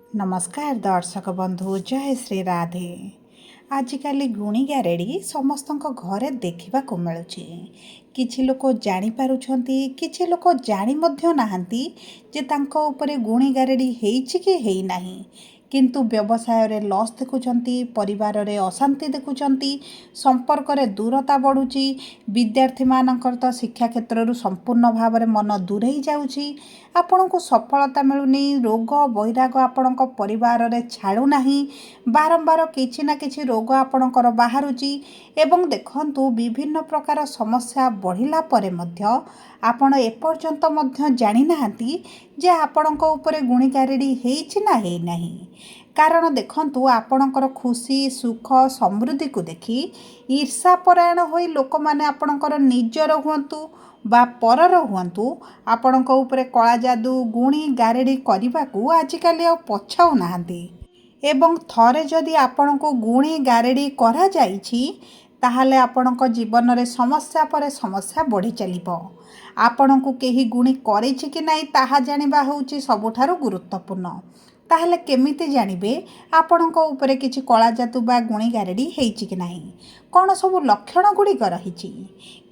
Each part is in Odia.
नमस्कार दर्शक बंधु जय श्री राधे। आजिकल गुणी गारेड़ी समस्त घरे देखा मिलूँ। किछि लोक जानीपारुछंती, किछि लोक जानी मध्य नाहंती जे तांको उपरे गुणी गारेड़ी हेइछि कि हेइ नाही, किंतु व्यवसाय रे लॉस देखुचंती, परिवार रे अशांति देखुचंती, संपर्क रे दूरता बढ़ुची, विद्यार्थी मानकर तो शिक्षा क्षेत्र रु संपूर्ण भाव मन दूरेई जाउची, आपनको सफलता मिलुनी, रोग बहिराग आपणक परिवार रे छाड़ू नाही, बारंबार किछि ना किछि रोग आपणकर बाहरुची एवं देखंतु विभिन्न प्रकार समस्या बढ़िला परे मध्य आपण एपर्यंत मध्य जानि नाहंती जे आपणक उपरे गुणीगारेड़ी हेइछि ना हेइ नाही। कारण देखंतु आपणकर खुशी सुख समृद्धि को देखि ईर्षापरायण होई लोक माने आपणकर निजर हुअंतु बा परर हुअंतु आपणक उपरे कला जादू गुणी गारेड़ी करने आजिकल आ पछाऊ नाहंती। एवं थरे जदि आपणको गुणी गारेड़ी करा जाइछि ताहले आपणक जीवन रे समस्या परे समस्या बढ़ी चलिबो। आपणको केही गुणी करिछि कि नाही ताहा जानिबा होउछि सबुठारु गुरुत्वपूर्ण। ताहले केमिति जानिबे आपणको उपरे किछि कला जादू बा गुणी गारेड़ी हेइछि कि नाही, कौन सब लक्षण गुड़िक रही,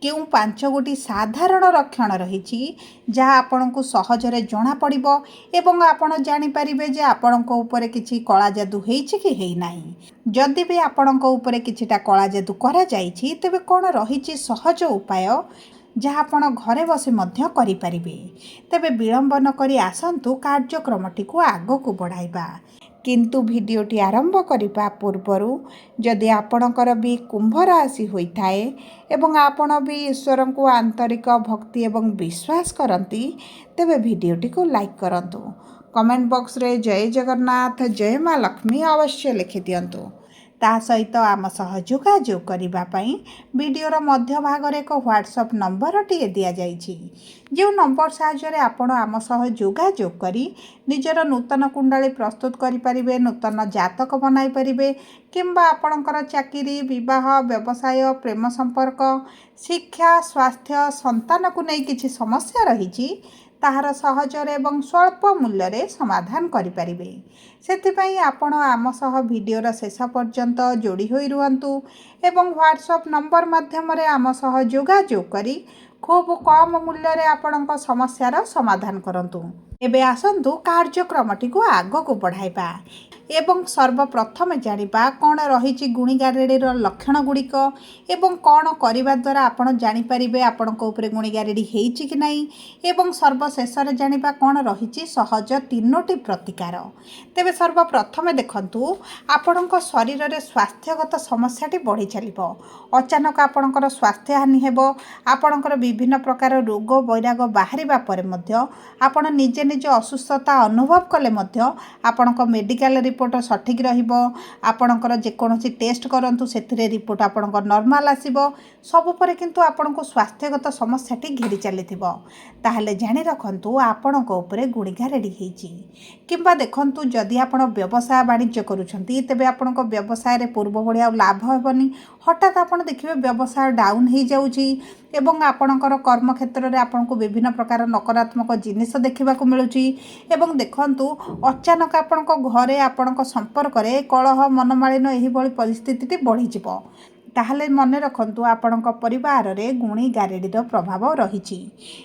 केउ 5 गोटी साधारण लक्षण रही जहाँ आपको सहजरे जना पड़िबो एवं आपण जानिपारिबे जे आपणको उपरे किछि कला जादू हेइछि कि हेइ नाही। जदि भी आपणको उपरे किछिटा कला जादू करा जाइछि तेबे कौन रही सहज उपाय जहाँ आपण घरे बसी मध्य करि परिबे। तेबे विलंब न करी आसंतु कार्यक्रमटी को आगो को बढ़ाइबा। किंतु भिडियोटी आरंभ करने पूर्वरु जदि आपणकर भी कुंभ राशि होइथाए एवं आपण भी ईश्वर को आंतरिक भक्ति एवं विश्वास करती तेबे भिडियोटी को लाइक करंतु, कमेंट बॉक्स रे जय जगन्नाथ जय माँ लक्ष्मी अवश्य लिखि दियंतु। ता सहित आम सह जोगाजोग करिबा पई वीडियोर मध्य भाग रे एक व्हाट्सएप नंबर टिए दिया जाइछि, जो नंबर साहाय्य आपण आम सह जोगाजोग करी निजर नूतन कुंडली प्रस्तुत करि परिबे, नूतन जातक बनाई परिबे, किंबा आपणकर चाकरी विवाह व्यवसाय प्रेम संपर्क शिक्षा स्वास्थ्य संतान को नहीं किछि समस्या रही ताहार सहजरे एवं स्वल्प मूल्य रे समाधान करिपारिबे। सेथिपई आपण आम सह वीडियोर शेष पर्यंत जोड़ी होई रुहंतु एवं व्हाट्सएप नंबर माध्यम रे आम सह जोगाजोग करी खूब कम मूल्य रे आपणक समस्यार समाधान करंतु। एबे आसंतु कार्यक्रमटी को आगो को बढ़ाइबा एवं सर्वप्रथम जानिबा कौन रही गुणी गारेड़ीर लक्षण गुड़िक एवं कौन करने द्वारा आपण जानिपारिबे आपणक उपरे गुणी गारेड़ी हेइछि कि नाही एवं सर्वशेष जानिबा कौन रही सहज 3टी प्रतिकार। तेबे सर्वप्रथम देखंतु आपणक शरीर रे स्वास्थ्यगत समस्याटी बढ़ी चलिबो, अचानक आपणकर स्वास्थ्य हानि हेबो, आपणकर विभिन्न प्रकार रोग वैराग बाहरिबा परे मध्य आपण निजे निजे असुस्थता अनुभव कले मध्य आपणक मेडिकल रिपोर्ट सठिक रहिबो, आपणकर जेकोसी टेस्ट करंतु सेथिरे रिपोर्ट आपणक नॉर्मल आसीबो, सब परे किंतु आपणको स्वास्थ्यगत समस्याटी घेरी चलिथिबो ताहले जानि रखंतु आपणक उपरे गुणी गारेड़ी हेइछि। किंबा देखंतु जदि आपण व्यवसाय वाणिज्य करूछंती तेबे आपणक व्यवसाय रे पूर्व भलिया लाभ हेबनी, हठात आपण देखिबे व्यवसाय डाउन हेइ जाउछि एवं आपणकर कर्म क्षेत्र रे आपनको विभिन्न प्रकार नकारात्मक जिनिस देखा मिलूँ एवं देखंतु अचानक आपणक घरे आपणक संपर्क रे कलह मनमालिन एही भली परिस्थिति बढ़ी जिवो ताहले मन रखंतु आपणक परिवार रे गुणी गारेड़ीर प्रभाव रही।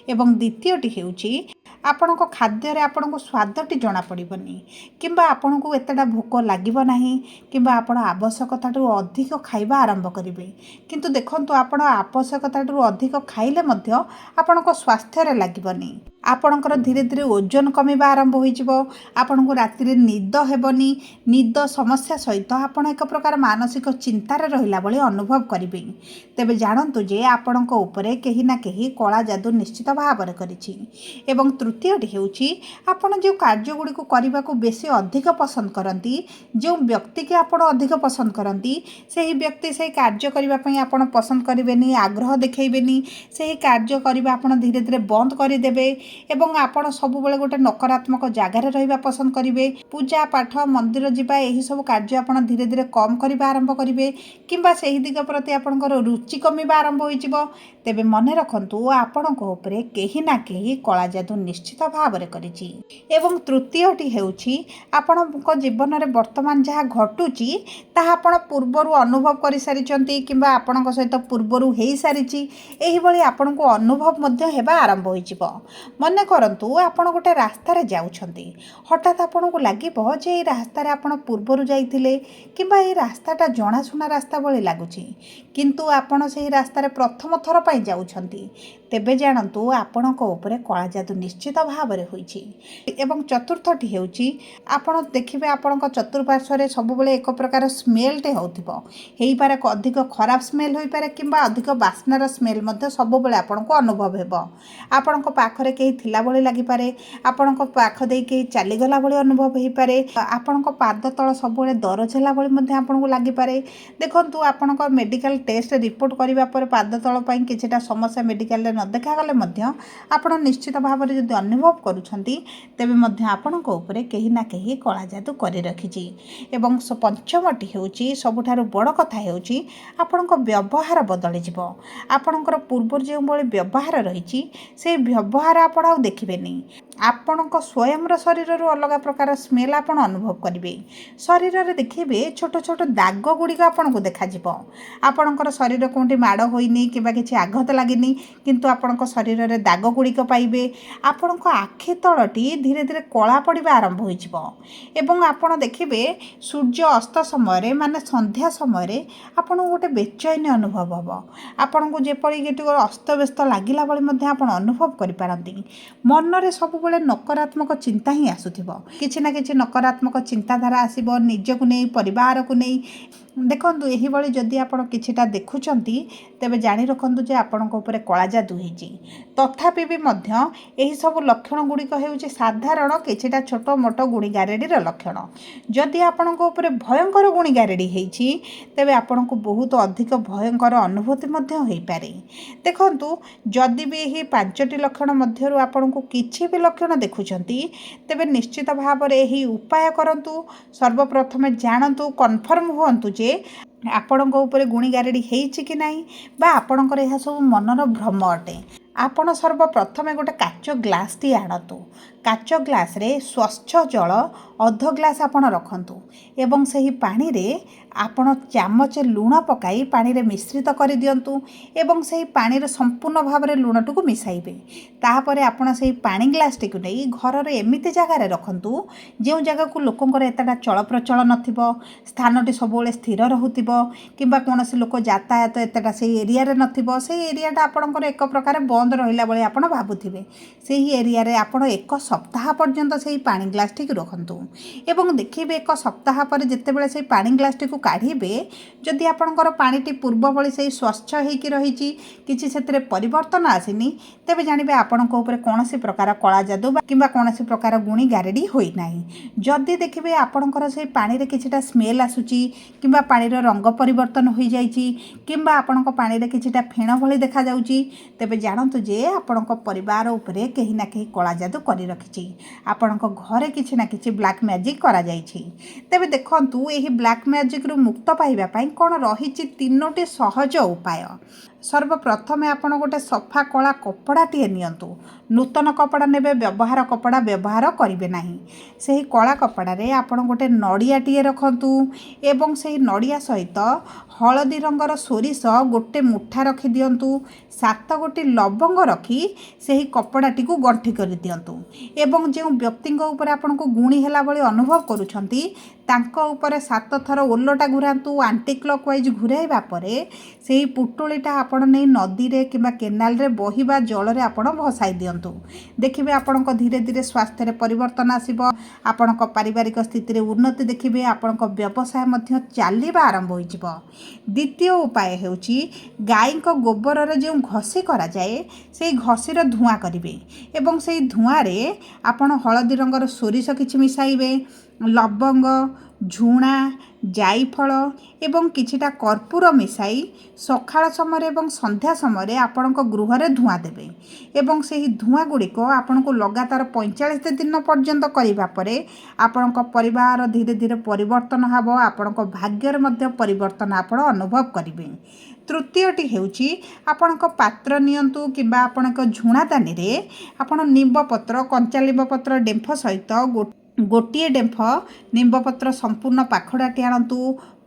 एवं द्वितीयटी हेउछि आपणक खाद्य रे आपणको स्वादटी जना पड़िबनी किंबा आपणको एतेटा भोक लागिबो नाही किंबा आपण आवश्यकताटू अधिक खाइबा आरंभ करिवे, किंतु देखंतु आपण आवश्यकताटू अधिक खाइले मध्य आपणको स्वास्थ्य रे लागिबनी, आपणकर धीरे धीरे ओजन कमिबा आरंभ होइजिवो, आपणको राति रे निद हेबनी, निद समस्या सहित आपण एक प्रकार मानसिक चिंतार रहिला भली अनुभव करिवे। तेबे जानंतु जे आपणको उपरे केही ना केही कला जादू निश्चित भाव रे करिछि। एवं तृतीयटी हेउछि आपण जो कार्य गुडी को करबा को बेसी अधिक पसंद करती, जो व्यक्ति के आपण अधिक पसंद करती सही व्यक्ति से कार्य करबा पई आपण पसंद करिवेनी, आग्रह देखैबेनी, सही कार्य करबा आपण धीरे धीरे बंद कर देबे ଏବଂ ଆପଣ ସବୁବେଳେ ଗୋଟେ ନକାରାତ୍ମକ ଜାଗାରେ ରହିବା ପସନ୍ଦ କରିବେ। ପୂଜା ପାଠ ମନ୍ଦିର ଯିବା ଏହିସବୁ କାର୍ଯ୍ୟ ଆପଣ ଧୀରେ ଧୀରେ କମ୍ କରିବା ଆରମ୍ଭ କରିବେ କିମ୍ବା ସେହି ଦିଗ ପ୍ରତି ଆପଣଙ୍କର ରୁଚି କମିବା ଆରମ୍ଭ ହୋଇଯିବ। ତେବେ ମନେ ରଖନ୍ତୁ ଆପଣଙ୍କ ଉପରେ କେହି ନା କେହି କଳା ଯାଦୁ ନିଶ୍ଚିତ ଭାବରେ କରିଛି। ଏବଂ ତୃତୀୟଟି ହେଉଛି ଆପଣଙ୍କ ଜୀବନରେ ବର୍ତ୍ତମାନ ଯାହା ଘଟୁଛି ତାହା ଆପଣ ପୂର୍ବରୁ ଅନୁଭବ କରିସାରିଛନ୍ତି କିମ୍ବା ଆପଣଙ୍କ ସହିତ ପୂର୍ବରୁ ହେଇସାରିଛି। ଏହିଭଳି ଆପଣଙ୍କୁ ଅନୁଭବ ମଧ୍ୟ ହେବା ଆରମ୍ଭ ହୋଇଯିବ। ମନେ କରନ୍ତୁ ଆପଣ ଗୋଟେ ରାସ୍ତାରେ ଯାଉଛନ୍ତି, ହଠାତ୍ ଆପଣଙ୍କୁ ଲାଗିବ ଯେ ଏଇ ରାସ୍ତାରେ ଆପଣ ପୂର୍ବରୁ ଯାଇଥିଲେ କିମ୍ବା ଏଇ ରାସ୍ତାଟା ଜଣାଶୁଣା ରାସ୍ତା ଭଳି ଲାଗୁଛି, କିନ୍ତୁ ଆପଣ ସେହି ରାସ୍ତାରେ ପ୍ରଥମ ଥର ପାଇଁ ଯାଉଛନ୍ତି। ତେବେ ଜାଣନ୍ତୁ ଆପଣଙ୍କ ଉପରେ କଳା ଯାଦୁ ନିଶ୍ଚିତ ଭାବରେ ହୋଇଛି। ଏବଂ ଚତୁର୍ଥଟି ହେଉଛି ଆପଣ ଦେଖିବେ ଆପଣଙ୍କ ଚତୁଃପାର୍ଶ୍ୱରେ ସବୁବେଳେ ଏକ ପ୍ରକାର ସ୍ମେଲ୍ଟେ ହେଉଥିବ। ହେଇପାରେ ଅଧିକ ଖରାପ ସ୍ମେଲ୍ ହୋଇପାରେ କିମ୍ବା ଅଧିକ ବାସ୍ନାର ସ୍ମେଲ୍ ମଧ୍ୟ ସବୁବେଳେ ଆପଣଙ୍କୁ ଅନୁଭବ ହେବ। ଆପଣଙ୍କ ପାଖରେ କେହି ଥିଲା ଭଳି ଲାଗିପାରେ, ଆପଣଙ୍କ ପାଖ ଦେଇ କେହି ଚାଲିଗଲା ଭଳି ଅନୁଭବ ହୋଇପାରେ, ଆପଣଙ୍କ ପାଦ ତଳ ସବୁବେଳେ ଦରଜ ହେଲା ଭଳି ମଧ୍ୟ ଆପଣଙ୍କୁ ଲାଗିପାରେ। ଦେଖନ୍ତୁ ଆପଣଙ୍କ ମେଡ଼ିକାଲ ଟେଷ୍ଟ ରିପୋର୍ଟ କରିବା ପରେ ପାଦ ତଳ ପାଇଁ କିଛିଟା ସମସ୍ୟା ମେଡ଼ିକାଲରେ ନ ଦେଖାଗଲେ ମଧ୍ୟ ଆପଣ ନିଶ୍ଚିତ ଭାବରେ ଯଦି ଅନୁଭବ କରୁଛନ୍ତି ତେବେ ମଧ୍ୟ ଆପଣଙ୍କ ଉପରେ କେହି ନା କେହି କଳା ଯାଦୁ କରି ରଖିଛି। ଏବଂ ପଞ୍ଚମଟି ହେଉଛି ସବୁଠାରୁ ବଡ଼ କଥା ହେଉଛି ଆପଣଙ୍କ ବ୍ୟବହାର ବଦଳିଯିବ। ଆପଣଙ୍କର ପୂର୍ବରୁ ଯେଉଁଭଳି ବ୍ୟବହାର ରହିଛି ସେହି ବ୍ୟବହାର ଆପଣ ଆଉ ଦେଖିବେନି। ଆପଣଙ୍କ ସ୍ୱୟଂର ଶରୀରରୁ ଅଲଗା ପ୍ରକାର ସ୍ମେଲ୍ ଆପଣ ଅନୁଭବ କରିବେ। ଶରୀରରେ ଦେଖିବେ ଛୋଟ ଛୋଟ ଦାଗ ଗୁଡ଼ିକ ଆପଣଙ୍କୁ ଦେଖାଯିବ। ଆପଣଙ୍କର ଶରୀର କେଉଁଠି ମାଡ଼ ହୋଇନି କିମ୍ବା କିଛି ଆଘାତ ଲାଗିନି, କିନ୍ତୁ ଆପଣଙ୍କ ଶରୀରରେ ଦାଗ ଗୁଡ଼ିକ ପାଇବେ। ଆପଣଙ୍କ ଆଖି ତଳଟି ଧୀରେ ଧୀରେ କଳା ପଡ଼ିବା ଆରମ୍ଭ ହୋଇଯିବ। ଏବଂ ଆପଣ ଦେଖିବେ ସୂର୍ଯ୍ୟ ଅସ୍ତ ସମୟରେ ମାନେ ସନ୍ଧ୍ୟା ସମୟରେ ଆପଣଙ୍କୁ ଗୋଟେ ବେଚୈନି ଅନୁଭବ ହେବ। ଆପଣଙ୍କୁ ଯେପରି ଏଠି ଅସ୍ତବ୍ୟସ୍ତ ଲାଗିଲା ଭଳି ମଧ୍ୟ ଆପଣ ଅନୁଭବ କରିପାରନ୍ତି। ମନରେ ସବୁବେଳେ ନକାରାତ୍ମକ ଚିନ୍ତା ହିଁ ଆସୁଥିବ। କିଛି ନା କିଛି ନକାରାତ୍ମକ ଚିନ୍ତାଧାରା ଆସିବ ନିଜକୁ ନେଇ, ପରିବାରକୁ ନେଇ। ଦେଖନ୍ତୁ ଏହିଭଳି ଯଦି ଆପଣ କିଛିଟା ଦେଖୁଛନ୍ତି ତେବେ ଜାଣି ରଖନ୍ତୁ ଯେ ଆପଣଙ୍କ ଉପରେ କଳା ଯାଦୁ ହେଇଛି। ତଥାପି ବି ମଧ୍ୟ ଏହିସବୁ ଲକ୍ଷଣ ଗୁଡ଼ିକ ହେଉଛି ସାଧାରଣ କିଛିଟା ଛୋଟ ମୋଟ ଗୁଣିଗାରେଡ଼ିର ଲକ୍ଷଣ। ଯଦି ଆପଣଙ୍କ ଉପରେ ଭୟଙ୍କର ଗୁଣିଗାରେଡ଼ି ହେଇଛି ତେବେ ଆପଣଙ୍କୁ ବହୁତ ଅଧିକ ଭୟଙ୍କର ଅନୁଭୂତି ମଧ୍ୟ ହୋଇପାରେ। ଦେଖନ୍ତୁ ଯଦି ବି ଏହି 5ଟି ଲକ୍ଷଣ ମଧ୍ୟରୁ ଆପଣଙ୍କୁ କିଛି ବି ଲକ୍ଷଣ ଦେଖୁଛନ୍ତି ତେବେ ନିଶ୍ଚିତ ଭାବରେ ଏହି ଉପାୟ କରନ୍ତୁ। ସର୍ବପ୍ରଥମେ ଜାଣନ୍ତୁ, କନଫର୍ମ ହୁଅନ୍ତୁ ଯେ ଆପଣଙ୍କ ଉପରେ ଗୁଣିଗାରେଡ଼ି ହେଇଛି କି ନାହିଁ ବା ଆପଣଙ୍କର ଏହା ସବୁ ମନର ଭ୍ରମ ଅଟେ। ଆପଣ ସର୍ବପ୍ରଥମେ ଗୋଟେ କାଚ ଗ୍ଲାସଟିଏ ଆଣନ୍ତୁ। କାଚ ଗ୍ଲାସରେ ସ୍ୱଚ୍ଛ ଜଳ ଅଧ ଗ୍ଲାସ ଆପଣ ରଖନ୍ତୁ ଏବଂ ସେହି ପାଣିରେ ଆପଣ ଚାମଚେ ଲୁଣ ପକାଇ ପାଣିରେ ମିଶ୍ରିତ କରିଦିଅନ୍ତୁ ଏବଂ ସେହି ପାଣିରେ ସମ୍ପୂର୍ଣ୍ଣ ଭାବରେ ଲୁଣଟିକୁ ମିଶାଇବେ। ତାପରେ ଆପଣ ସେହି ପାଣି ଗ୍ଲାସଟିକୁ ନେଇ ଘରର ଏମିତି ଜାଗାରେ ରଖନ୍ତୁ ଯେଉଁ ଜାଗାକୁ ଲୋକଙ୍କର ଏତେଟା ଚଳପ୍ରଚଳ ନଥିବ, ସ୍ଥାନଟି ସବୁବେଳେ ସ୍ଥିର ରହୁଥିବ କିମ୍ବା କୌଣସି ଲୋକ ଯାତାୟାତ ଏତେଟା ସେହି ଏରିଆରେ ନଥିବ। ସେହି ଏରିଆଟା ଆପଣଙ୍କର ଏକ ପ୍ରକାର ବନ୍ଦ ରହିଲା ଭଳି ଆପଣ ଭାବୁଥିବେ। ସେହି ଏରିଆରେ ଆପଣ 1 ସପ୍ତାହ ପର୍ଯ୍ୟନ୍ତ ସେହି ପାଣି ଗ୍ଲାସଟିକୁ ରଖନ୍ତୁ ଏବଂ ଦେଖିବେ 1 ସପ୍ତାହ ପରେ ଯେତେବେଳେ ସେହି ପାଣି ଗ୍ଲାସଟିକୁ କାଢ଼ିବେ, ଯଦି ଆପଣଙ୍କର ପାଣିଟି ପୂର୍ବ ଭଳି ସେହି ସ୍ୱଚ୍ଛ ହେଇକି ରହିଛି, କିଛି ସେଥିରେ ପରିବର୍ତ୍ତନ ଆସିନି, ତେବେ ଜାଣିବେ ଆପଣଙ୍କ ଉପରେ କୌଣସି ପ୍ରକାର କଳା ଯାଦୁ ବା କିମ୍ବା କୌଣସି ପ୍ରକାର ଗୁଣିଗାରେଡ଼ି ହୋଇନାହିଁ। ଯଦି ଦେଖିବେ ଆପଣଙ୍କର ସେହି ପାଣିରେ କିଛିଟା ସ୍ମେଲ୍ ଆସୁଛି କିମ୍ବା ପାଣିର ରଙ୍ଗ ପରିବର୍ତ୍ତନ ହୋଇଯାଇଛି କିମ୍ବା ଆପଣଙ୍କ ପାଣିରେ କିଛିଟା ଫେଣ ଭଳି ଦେଖାଯାଉଛି, ତେବେ ଜାଣନ୍ତୁ ଯେ ଆପଣଙ୍କ ପରିବାର ଉପରେ କେହି ନା କେହି କଳା ଯାଦୁ କରି ରଖିଛି। ଆପଣଙ୍କ ଘରେ କିଛି ନା କିଛି ବ୍ଲାକ୍ ମ୍ୟାଜିକ୍ କରାଯାଇଛି। ତେବେ ଦେଖନ୍ତୁ ଏହି ବ୍ଲାକ୍ ମ୍ୟାଜିକ୍ରୁ ମୁକ୍ତ ପାଇବା ପାଇଁ କ'ଣ ରହିଛି 3ଟି ସହଜ ଉପାୟ। ସର୍ବପ୍ରଥମେ ଆପଣ ଗୋଟେ ସଫା କଳା କପଡ଼ାଟିଏ ନିଅନ୍ତୁ। ନୂତନ କପଡ଼ା ନେବେ, ବ୍ୟବହାର କପଡ଼ା ବ୍ୟବହାର କରିବେ ନାହିଁ। ସେହି କଳା କପଡ଼ାରେ ଆପଣ ଗୋଟେ ନଡ଼ିଆଟିଏ ରଖନ୍ତୁ ଏବଂ ସେହି ନଡ଼ିଆ ସହିତ ହଳଦୀ ରଙ୍ଗର ସୋରିଷ ଗୋଟେ ମୁଠା ରଖିଦିଅନ୍ତୁ। 7 ଗୋଟି ଲବଙ୍ଗ ରଖି ସେହି କପଡ଼ାଟିକୁ ଗଣ୍ଠି କରିଦିଅନ୍ତୁ ଏବଂ ଯେଉଁ ବ୍ୟକ୍ତିଙ୍କ ଉପରେ ଆପଣଙ୍କୁ ଗୁଣି ହେଲା ଭଳି ଅନୁଭବ କରୁଛନ୍ତି ତାଙ୍କ ଉପରେ 7 ଥର ଓଲଟା ଘୁରାନ୍ତୁ। ଆଣ୍ଟି କ୍ଲକ୍ ୱାଇଜ୍ ଘୁରାଇବା ପରେ ସେହି ପୁଟୁଳିଟା ଆପଣ ନେଇ ନଦୀରେ କିମ୍ବା କେନାଲରେ ବହିବା ଜଳରେ ଆପଣ ଭସାଇ ଦିଅନ୍ତୁ। ଦେଖିବେ ଆପଣଙ୍କ ଧୀରେ ଧୀରେ ସ୍ୱାସ୍ଥ୍ୟରେ ପରିବର୍ତ୍ତନ ଆସିବ, ଆପଣଙ୍କ ପାରିବାରିକ ସ୍ଥିତିରେ ଉନ୍ନତି ଦେଖିବେ, ଆପଣଙ୍କ ବ୍ୟବସାୟ ମଧ୍ୟ ଚାଲିବା ଆରମ୍ଭ ହୋଇଯିବ। ଦ୍ୱିତୀୟ ଉପାୟ ହେଉଛି ଗାଈଙ୍କ ଗୋବରରେ ଯେଉଁ ଘଷି କରାଯାଏ ସେହି ଘଷିର ଧୂଆଁ କରିବେ ଏବଂ ସେହି ଧୂଆଁରେ ଆପଣ ହଳଦୀ ରଙ୍ଗର ସୋରିଷ କିଛି ମିଶାଇବେ, ଲବଙ୍ଗ, ଝୁଣା ଜାଇଫଳ ଏବଂ କିଛିଟା କର୍ପୂର ମିଶାଇ ସକାଳ ସମୟରେ ଏବଂ ସନ୍ଧ୍ୟା ସମୟରେ ଆପଣଙ୍କ ଗୃହରେ ଧୂଆଁ ଦେବେ ଏବଂ ସେହି ଧୂଆଁ ଗୁଡ଼ିକ ଆପଣଙ୍କୁ ଲଗାତାର 45 ଦିନ ପର୍ଯ୍ୟନ୍ତ କରିବା ପରେ ଆପଣଙ୍କ ପରିବାର ଧୀରେ ଧୀରେ ପରିବର୍ତ୍ତନ ହେବ। ଆପଣଙ୍କ ଭାଗ୍ୟରେ ମଧ୍ୟ ପରିବର୍ତ୍ତନ ଆପଣ ଅନୁଭବ କରିବେ। ତୃତୀୟଟି ହେଉଛି ଆପଣଙ୍କ ପାତ୍ର ନିଅନ୍ତୁ କିମ୍ବା ଆପଣଙ୍କ ଝୁଣାଦାନିରେ ଆପଣ ନିମ୍ବପତ୍ର, କଞ୍ଚା ନିମ୍ବପତ୍ର ଡେମ୍ଫ ସହିତ ଗୋଟିଏ ଡେମ୍ଫ ନିମ୍ବପତ୍ର ସମ୍ପୂର୍ଣ୍ଣ ପାଖୁଡ଼ାଟି ଆଣନ୍ତୁ,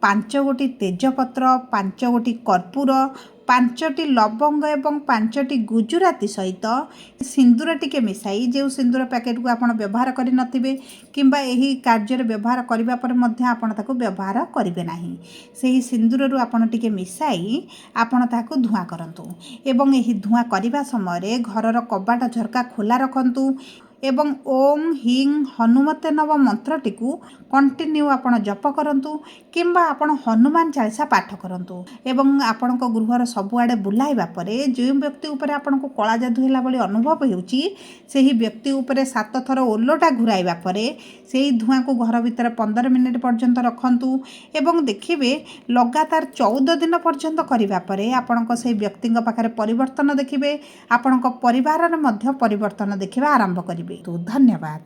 5 ଗୋଟି ତେଜପତ୍ର, 5 ଗୋଟି କର୍ପୂର, 5ଟି ଲବଙ୍ଗ ଏବଂ 5ଟି ଗୁଜୁରାତି ସହିତ ସିନ୍ଦୁର ଟିକେ ମିଶାଇ, ଯେଉଁ ସିନ୍ଦୁର ପ୍ୟାକେଟକୁ ଆପଣ ବ୍ୟବହାର କରିନଥିବେ କିମ୍ବା ଏହି କାର୍ଯ୍ୟରେ ବ୍ୟବହାର କରିବା ପରେ ମଧ୍ୟ ଆପଣ ତାକୁ ବ୍ୟବହାର କରିବେ ନାହିଁ, ସେହି ସିନ୍ଦୁରରୁ ଆପଣ ଟିକେ ମିଶାଇ ଆପଣ ତାହାକୁ ଧୂଆଁ କରନ୍ତୁ ଏବଂ ଏହି ଧୂଆଁ କରିବା ସମୟରେ ଘରର କବାଟ ଝରକା ଖୋଲା ରଖନ୍ତୁ ଏବଂ ଓମ୍ ହିଂ ହନୁମତେ ନବ ମନ୍ତ୍ରଟିକୁ କଣ୍ଟିନ୍ୟୁ ଆପଣ ଜପ କରନ୍ତୁ କିମ୍ବା ଆପଣ ହନୁମାନ ଚାଳିଶା ପାଠ କରନ୍ତୁ ଏବଂ ଆପଣଙ୍କ ଗୃହର ସବୁଆଡ଼େ ବୁଲାଇବା ପରେ ଯେଉଁ ବ୍ୟକ୍ତି ଉପରେ ଆପଣଙ୍କୁ କଳା ଯାଦୁ ହେଲା ଭଳି ଅନୁଭବ ହେଉଛି ସେହି ବ୍ୟକ୍ତି ଉପରେ 7 ଥର ଓଲଟା ଘୁରାଇବା ପରେ ସେହି ଧୂଆଁକୁ ଘର ଭିତରେ 15 ମିନିଟ୍ ପର୍ଯ୍ୟନ୍ତ ରଖନ୍ତୁ ଏବଂ ଦେଖିବେ ଲଗାତାର 14 ଦିନ ପର୍ଯ୍ୟନ୍ତ କରିବା ପରେ ଆପଣଙ୍କ ସେହି ବ୍ୟକ୍ତିଙ୍କ ପାଖରେ ପରିବର୍ତ୍ତନ ଦେଖିବେ। ଆପଣଙ୍କ ପରିବାରରେ ମଧ୍ୟ ପରିବର୍ତ୍ତନ ଦେଖିବା ଆରମ୍ଭ କରିବେ। ଧନ୍ୟବାଦ।